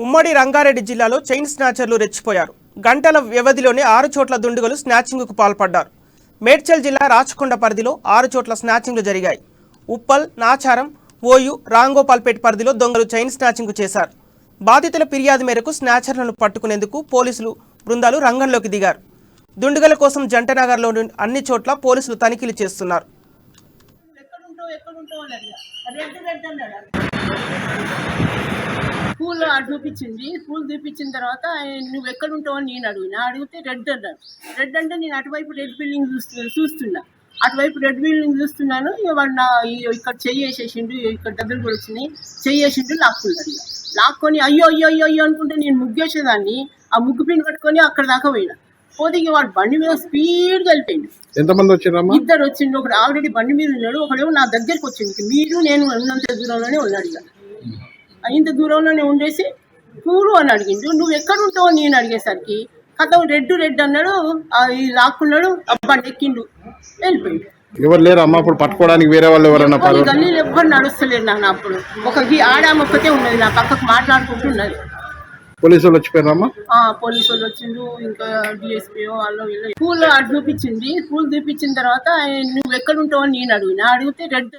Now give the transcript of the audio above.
ఉమ్మడి రంగారెడ్డి జిల్లాలో చైన్ స్నాచర్లు రెచ్చిపోయారు. గంటల వ్యవధిలోనే 6 చోట్ల దుండగులు స్నాచింగ్కు పాల్పడ్డారు. మేడ్చల్ జిల్లా రాచకొండ పరిధిలో 6 చోట్ల స్నాచింగ్లు జరిగాయి. ఉప్పల్, నాచారం, ఓయు, రాంగోపాల్పేట్ పరిధిలో దొంగలు చైన్ స్నాచింగ్ చేశారు. బాధితుల ఫిర్యాదు మేరకు స్నాచర్లను పట్టుకునేందుకు పోలీసులు బృందాలు రంగంలోకి దిగారు. దుండగుల కోసం జంటనగర్లోని అన్ని చోట్ల పోలీసులు తనిఖీలు చేస్తున్నారు. పూలు చూపించింది. పూలు చూపించిన తర్వాత నువ్వు ఎక్కడ ఉంటావు అని నేను అడిగితే రెడ్ అన్నాడు. రెడ్ అంటే నేను అటువైపు రెడ్ బిల్డింగ్ చూస్తున్నా. అటువైపు రెడ్ బిల్డింగ్ చూస్తున్నాను. ఇక్కడ చెయ్యేసేసిండు, ఇక్కడ డబ్బులు కూడా వచ్చినాయి, చెయ్యేసిండు, లాక్కున్నాడు. లాక్కొని అయ్యో అయ్యో అయ్యో అయ్యో అనుకుంటే నేను ముగ్గేసేదాన్ని. ఆ ముగ్గు పిండి పట్టుకొని అక్కడ దాకా పోయినా. పోతే వాడు బండి మీద స్పీడ్గా వెళ్ళిపోయిండు. ఎంతమంది వచ్చారు? ఇద్దరు వచ్చిండు. ఒకడు ఆల్రెడీ బండి మీద ఉన్నాడు, ఒకడేమో నా దగ్గరికి వచ్చింది. మీరు నేను ఉన్నంత దూరంలోనే ఉన్నాడు. ఇక ఇంత దూరంలోనే ఉండేసి పూలు అని అడిగిండు. నువ్వు ఎక్కడ ఉంటావు నేను అడిగేసరికి కథ రెడ్ అన్నాడు. లాక్కున్నాడు, బండి ఎక్కిండు, వెళ్ళిపోయిండు. ఎవరు లేరు అమ్మ అప్పుడు పట్టుకోవడానికి? వేరే వాళ్ళు ఎవరన్నా? గల్లీలు ఎవ్వరు నడుస్తలేరు నాన్న. అప్పుడు ఒక ఆడామ ఒక్కతే ఉన్నది, నా పక్కకు మాట్లాడుకుంటున్నది. పోలీసు వాళ్ళు వచ్చిపోయారమ్మా? పోలీసు వాళ్ళు వచ్చిండు, ఇంకా డిఎస్పీ వాళ్ళు వీళ్ళు. పూలు చూపించింది. పూలు చూపించిన తర్వాత నువ్వు ఎక్కడ ఉంటావు అని నేను అడిగితే రెడ్